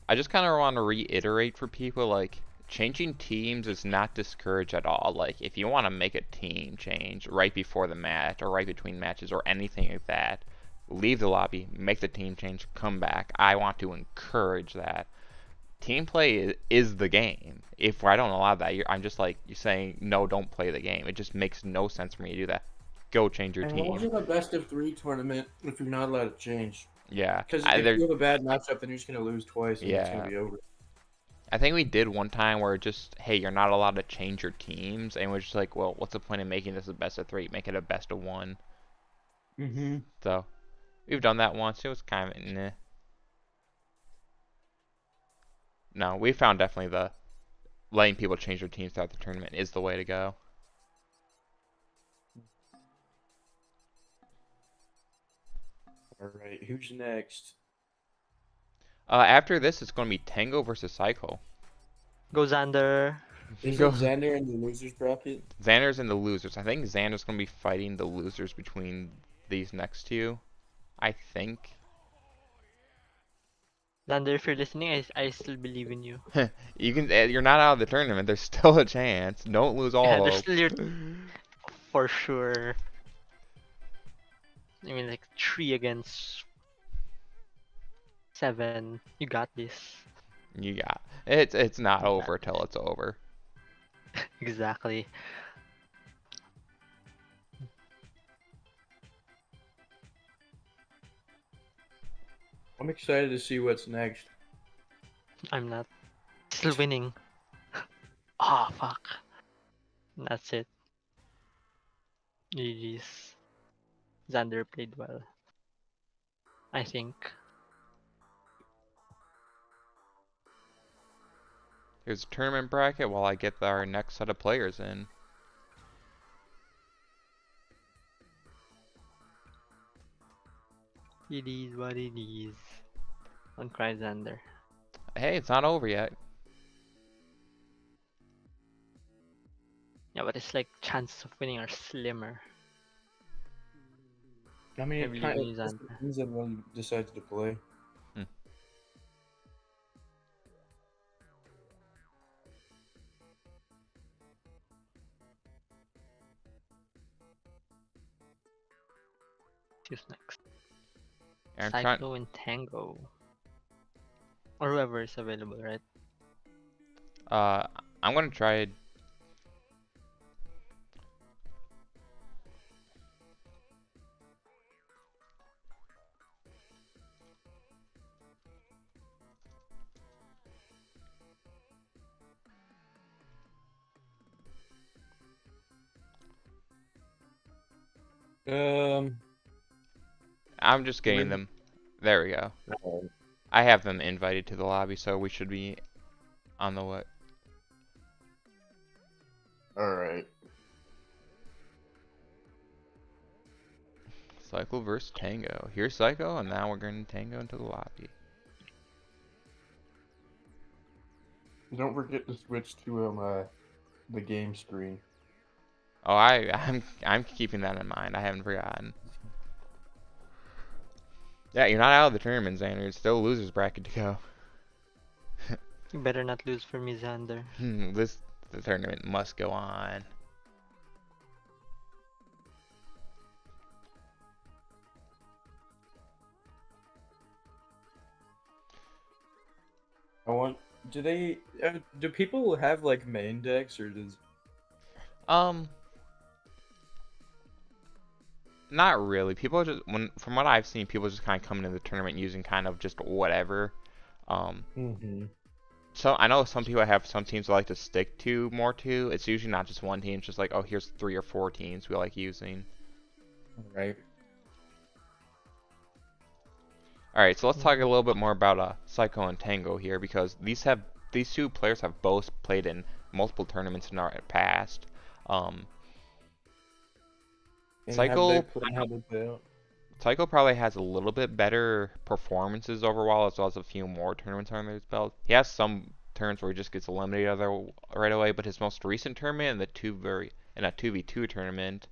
I just kind of want to reiterate for people, like, changing teams is not discouraged at all. Like, if you want to make a team change right before the match or right between matches or anything like that, leave the lobby, make the team change, come back. I want to encourage that. Team play is the game. If I don't allow that, I'm just like, you're saying, no, don't play the game. It just makes no sense for me to do that. Go change your And team. why is it a best of 3 tournament if you're not allowed to change? Yeah. Because if you have a bad matchup, then you're just going to lose twice and it's going to be over. I think we did one time where just, hey, you're not allowed to change your teams, and we're just like, well, what's the point of making this a best of 3? Make it a best of 1. Mm-hmm. So, we've done that once. It was kind of, nah. No, we found definitely the letting people change their teams throughout the tournament is the way to go. All right, who's next? After this, it's going to be Tango versus Psycho. Go Xander. Is Go. it Xander in the losers bracket? Xander's in the losers. I think Xander's going to be fighting the losers between these next two. I think. Xander, if you're listening, I still believe in you. You can. You're not out of the tournament. There's still a chance. Don't lose all Yeah, hope. there's still your for sure. I mean, like 3 against 7. You got this. You got it's not over till it's over. Exactly. I'm excited to see what's next. I'm not. Still winning. Ah, fuck. That's it. GG's. Xander played well. I think. Here's a tournament bracket while I get our next set of players in. It is what it is. Don't cry, Xander. Hey, it's not over yet. Yeah, but it's like chances of winning are slimmer. I mean, I it believe kind in you, of Xander. depends on when he decides to play. Who's next? I'm Cyclo and Tango. Or whoever is available, right? I'm gonna try. I'm just getting them. There we go. I have them invited to the lobby, so we should be on the way. Alright. Cycle versus Tango. Here's Psycho, and now we're going to Tango into the lobby. Don't forget to switch to the game screen. Oh, I'm keeping that in mind. I haven't forgotten. Yeah, you're not out of the tournament, Xander. It's still a loser's bracket to go. You better not lose for me, Xander. The tournament must go on. Do people have like main decks or does? Not really. People just from what I've seen, people just kind of come into the tournament using kind of just whatever. So I know some people have some teams they like to stick to more to. It's usually not just one team. It's just like, oh, here's 3 or 4 teams we like using. Right. All right, so let's talk a little bit more about Psycho and Tango here because these two players have both played in multiple tournaments in our past. Psycho probably has a little bit better performances overall, as well as a few more tournaments under his belt. He has some turns where he just gets eliminated right away, but his most recent tournament in a 2v2 tournament,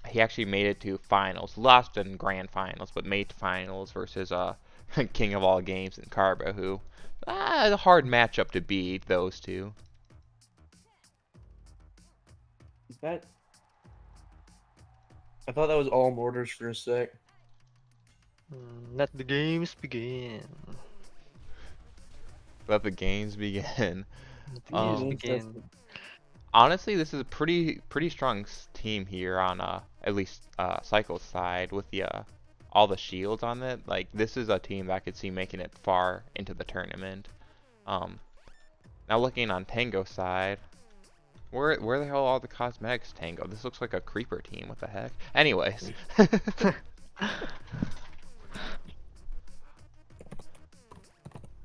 he he actually made it to finals. Lost in grand finals, but made to finals versus king of all games in Carbo, who a hard matchup to beat those two. Is that? I thought that was all mortars for a sec. Let the games begin. Let the games begin. Let the games Um, begin. Honestly, this is a pretty strong team here on at least Cycle's side with the all the shields on it. Like, this is a team that I could see making it far into the tournament. Now looking on Tango's side, where the hell are all the cosmetics, Tango? This looks like a creeper team. What the heck? Anyways.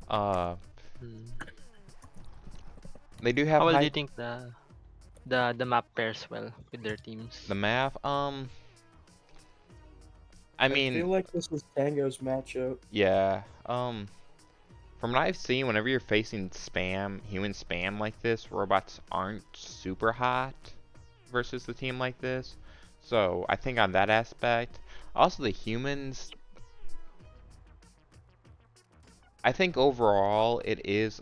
Hmm. They do have How well do high you think the map pairs well with their teams? the map. I I mean, feel like this is Tango's matchup. yeah. From what I've seen, whenever you're facing human spam like this, robots aren't super hot versus the team like this. So I think on that aspect, also the humans, I think overall it is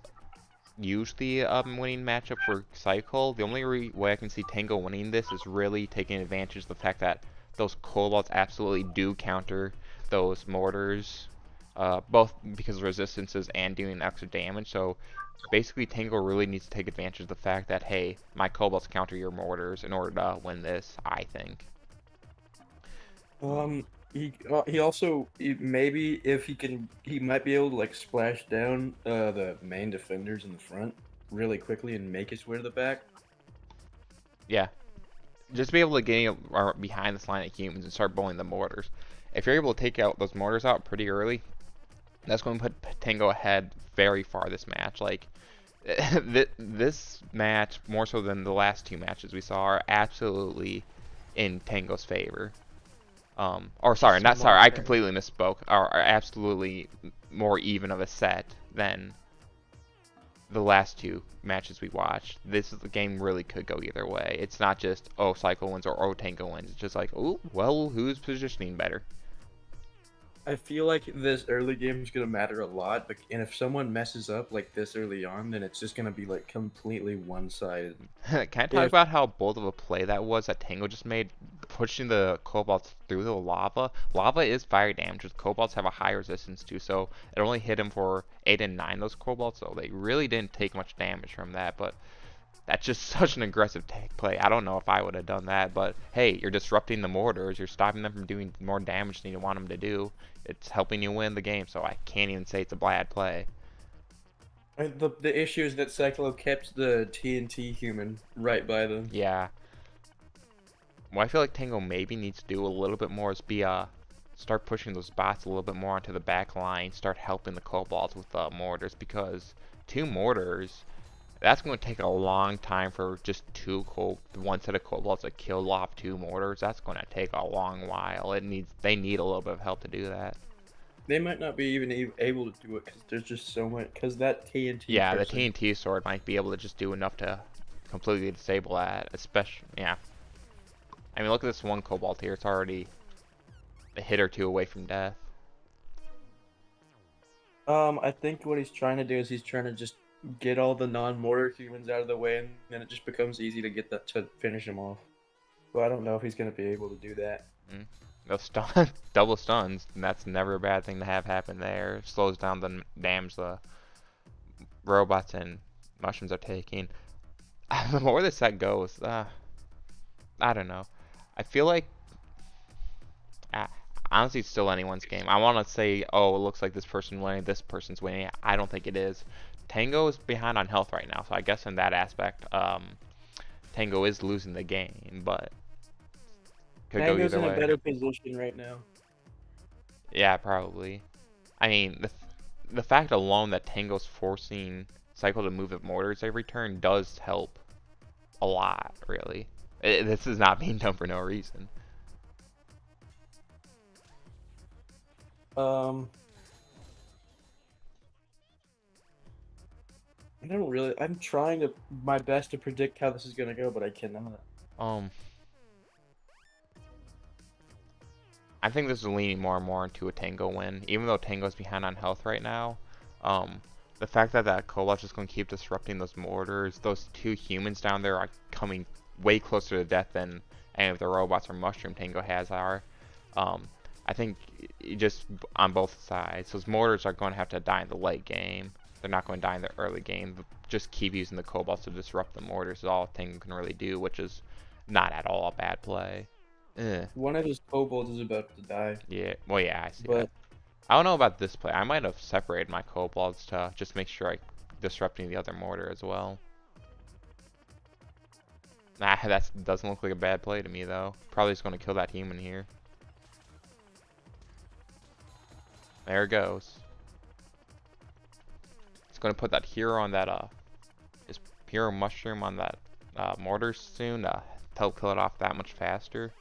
usually a winning matchup for Cycle. The only way I can see Tango winning this is really taking advantage of the fact that those Cobalts absolutely do counter those mortars, both because of resistances and doing extra damage. So basically Tango really needs to take advantage of the fact that, hey, my Cobalts counter your mortars in order to win this, I think. He also maybe if he might be able to like splash down the main defenders in the front really quickly and make his way to the back. Yeah. Just be able to get behind this line of humans and start bullying the mortars. If you're able to take out those mortars out pretty early, that's going to put Tango ahead very far this match. Like, this match, more so than the last two matches we saw, are absolutely in Tango's favor. Or sorry, not sorry, I completely misspoke. Are absolutely more even of a set than the last two matches we watched. This is the game really could go either way. It's not just, oh, Cycle wins or oh, Tango wins. It's just like, oh, well, who's positioning better? I feel like this early game is gonna matter a lot, and if someone messes up like this early on, then it's just gonna be like completely one-sided. Can I talk about how bold of a play that was that Tango just made, pushing the Cobalts through the lava? Lava is fire damage, which Cobalts have a high resistance to, so it only hit him for 8 and 9, those Cobalts, so they really didn't take much damage from that, but that's just such an aggressive play. I don't know if I would have done that, but hey, you're disrupting the mortars, you're stopping them from doing more damage than you want them to do. It's helping you win the game, so I can't even say it's a bad play. The issue is that Cyclo kept the TNT human right by them. Yeah. What I feel like Tango maybe needs to do a little bit more is start pushing those bots a little bit more onto the back line, start helping the Cobalts with mortars, because 2 mortars, that's going to take a long time for just one set of Cobalts to kill off 2 mortars. That's going to take a long while. They need a little bit of help to do that. They might not be even able to do it because there's just so much. Because that TNT. Yeah, person, the TNT sword might be able to just do enough to completely disable that. Especially, yeah. I mean, look at this one Cobalt here. It's already a hit or 2 away from death. I think what he's trying to do is he's trying to just get all the non-mortar humans out of the way, and then it just becomes easy to get that to finish him off. But I don't know if he's gonna be able to do that. Those double stuns, and that's never a bad thing to have happen there. Slows down the damage the robots and mushrooms are taking. The more the set goes, I don't know. I feel like, honestly, it's still anyone's game. I want to say, oh, it looks like this person's winning, this person's winning. I don't think it is. Tango is behind on health right now, so I guess in that aspect, Tango is losing the game, but could go Tango's either in way. a better position right now. Yeah, probably. I mean, the fact alone that Tango's forcing Cycle to move at mortars every turn does help a lot, really. This is not being done for no reason. I don't really. I'm trying my best to predict how this is gonna go, but I cannot. I think this is leaning more and more into a Tango win, even though Tango's behind on health right now. The fact that that Cobalt is going to keep disrupting those mortars, those two humans down there are coming way closer to death than any of the robots or Mushroom Tango has are. I think just on both sides, those mortars are going to have to die in the late game. They're not going to die in the early game. Just keep using the Cobalts to disrupt the mortars is all Tango can really do, which is not at all a bad play. One of his kobolds is about to die. Yeah, well, yeah, I see But that. I don't know about this play. I might have separated my kobolds to just make sure I disrupting the other mortar as well. Nah, that doesn't look like a bad play to me though. Probably just going to kill that human here. There it goes. It's going to put that hero on that his hero mushroom on that mortar soon to help kill it off that much faster.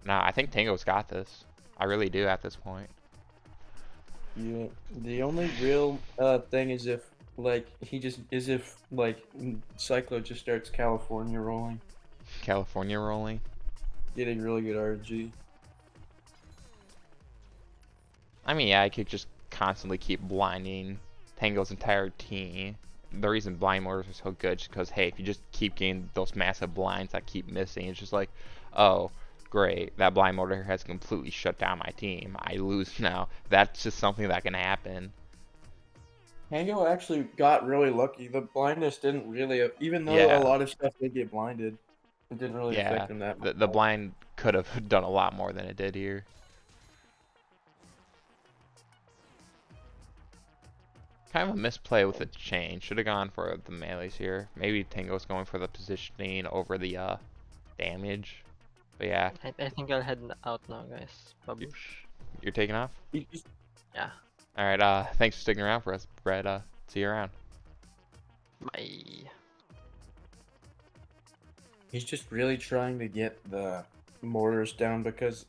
Nah, I think Tango's got this. I really do at this point. yeah, the only real thing is if Cyclo just starts California rolling, California rolling. getting really good RNG. I mean, yeah, I could just constantly keep blinding Tango's entire team. The reason blind mortars are so good is because, hey, if you just keep getting those massive blinds that keep missing, it's just like, oh, great, that blind mortar has completely shut down my team. I lose now. That's just something that can happen. Tango actually got really lucky. The blindness didn't really, even though Yeah. a lot of stuff did get blinded, it didn't really Yeah, affect him that much. the blind could have done a lot more than it did here. Kind of a misplay with the chain. Should have gone for the melees here. Maybe Tango's going for the positioning over the damage. But yeah, I think I'll head out now, guys. Babush. you're taking off? Yeah. Alright, thanks for sticking around for us, Brett. See you around. Bye. He's just really trying to get the mortars down because,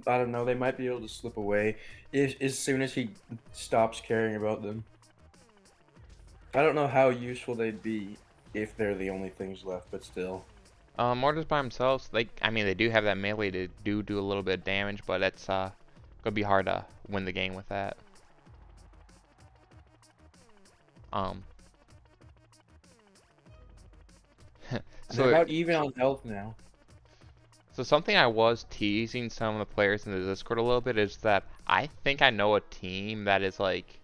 I don't know, they might be able to slip away as soon as he stops caring about them. I don't know how useful they'd be if they're the only things left, but still. Mortars by themselves, I mean, they do have that melee to do a little bit of damage, but it's gonna be hard to win the game with that. They're about even on health now. So something I was teasing some of the players in the Discord a little bit is that I think I know a team that is like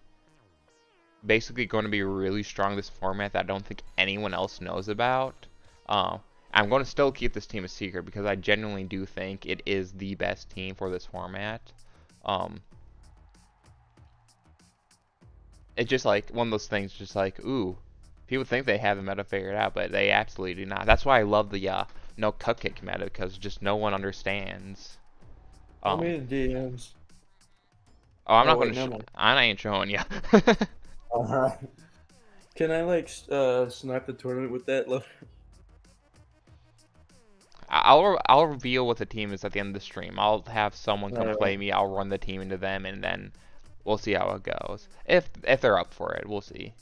basically going to be really strong this format that I don't think anyone else knows about. I'm going to still keep this team a secret because I genuinely do think it is the best team for this format. It's just like one of those things, just like, ooh, people think they have the meta figured out, but they absolutely do not. That's why I love the no Cupcake meta, because just no one understands. How many DMs? Oh, I'm not wait, going no, to. I ain't showing you. Alright. Can I like snipe the tournament with that? I'll reveal what the team is at the end of the stream. I'll have someone come Alright. play me. I'll run the team into them, and then we'll see how it goes. If they're up for it, we'll see.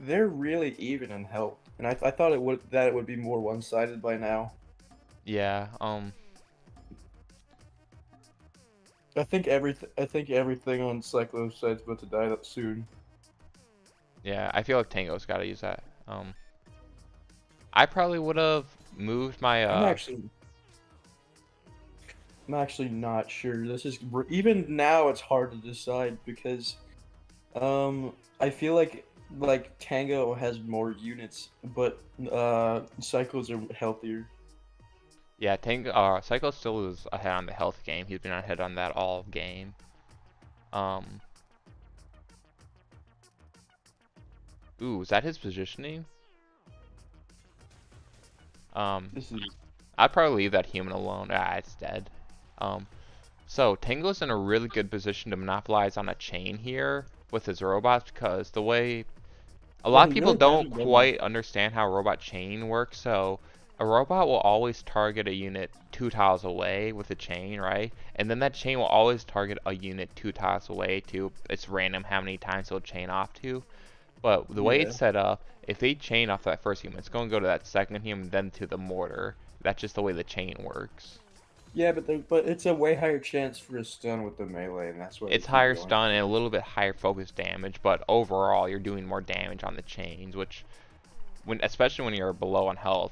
They're really even in health, and I thought it would be more one-sided by now. Yeah. I think everything on Cyclo's side's about to die soon. Yeah. I feel like Tango's got to use that. I probably would have moved my. I'm actually not sure. This is even now. It's hard to decide because, I feel like Tango has more units, but Cycles are healthier. Yeah, Psycho still is ahead on the health game. He's been ahead on that all game. Ooh, is that his positioning? I'd probably leave that human alone. Ah, it's dead. So Tango's in a really good position to monopolize on a chain here with his robots, because the way a lot of people don't quite understand how robot chain works. So a robot will always target a unit 2 tiles away with a chain, right? And then that chain will always target a unit 2 tiles away too. It's random how many times it'll chain off to. But the way Yeah. it's set up, if they chain off that first human, it's going to go to that second human, then to the mortar. That's just the way the chain works. Yeah, but it's a way higher chance for a stun with the melee, and that's why It's they keep higher going. stun and a little bit higher focus damage, but overall you're doing more damage on the chains, which, especially when you're below on health,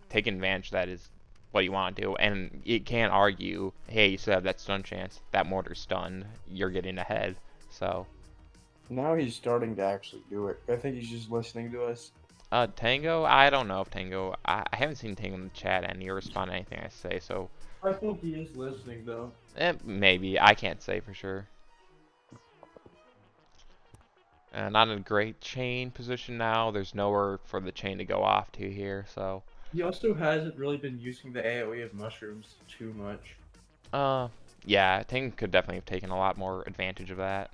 taking advantage of that is what you want to do. And you can't argue, hey, you still have that stun chance, that mortar's stunned, you're getting ahead. So, Now he's starting to actually do it. I think he's just listening to us. Tango, I don't know if Tango, I haven't seen Tango in the chat and he respond to anything I say, so I think he is listening though. maybe, I can't say for sure. Not in a great chain position now. There's nowhere for the chain to go off to here, so. He also hasn't really been using the AoE of mushrooms too much. Yeah, Tango could definitely have taken a lot more advantage of that.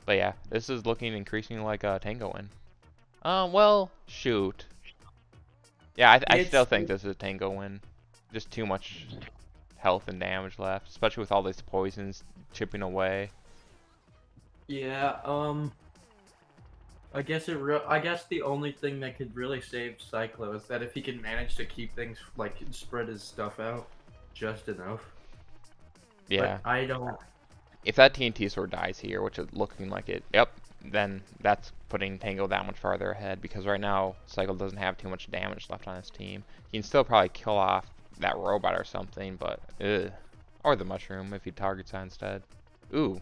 But yeah, this is looking increasingly like a Tango win. Well, shoot. Yeah, I still think this is a Tango win. Just too much health and damage left, especially with all these poisons chipping away. Yeah, I guess the only thing that could really save Cyclo is that if he can manage to keep things like spread his stuff out just enough. Yeah. But I don't. If that TNT sword dies here, which is looking like it, yep, then that's putting Tango that much farther ahead, because right now Cycle doesn't have too much damage left on his team. He can still probably kill off that robot or something, but or the mushroom if he targets that instead. Ooh.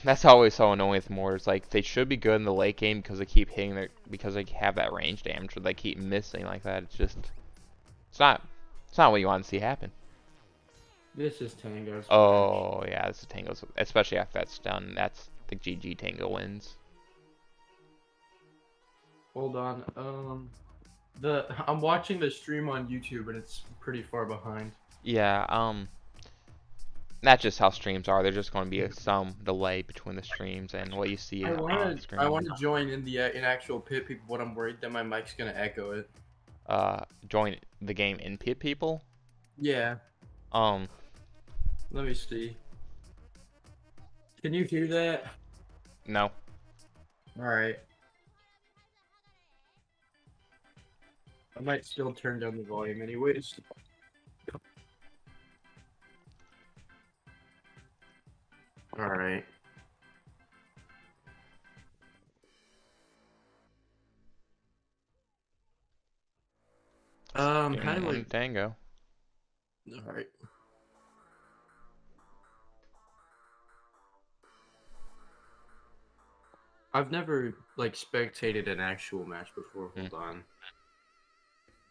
That's always so annoying with mortars. Like, they should be good in the late game because they keep hitting their, because they have that range damage, but they keep missing like that. It's just, it's not what you want to see happen. This is Tango's. Oh yeah, this is Tango's, especially after that stun. That's the GG Tango wins. Hold on. I'm watching the stream on YouTube and it's pretty far behind. Yeah. That's just how streams are. There's just going to be some delay between the streams and what you see on screen. I want to join in actual pit people, but I'm worried that my mic's gonna echo it. Join the game in pit people. Yeah. Let me see. Can you hear that? No. Alright. I might still turn down the volume anyways. Alright. Kind of like Tango. Alright. I've never like spectated an actual match before. Hold on.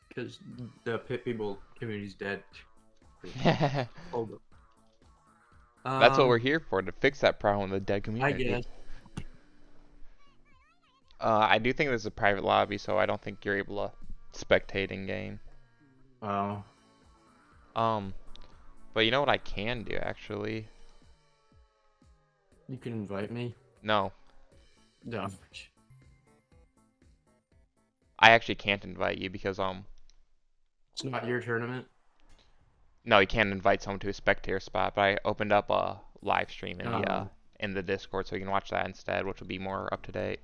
Because the pit people community's dead. Hold up. That's what we're here for, to fix that problem with the dead community. I guess. I do think there's a private lobby, so I don't think you're able to spectate in game. Oh. But you know what I can do actually? You can invite me? No. No. I actually can't invite you because It's not your tournament? no, you can't invite someone to a spectator spot, but I opened up a live stream in the Oh. Discord, so you can watch that instead, which will be more up to date.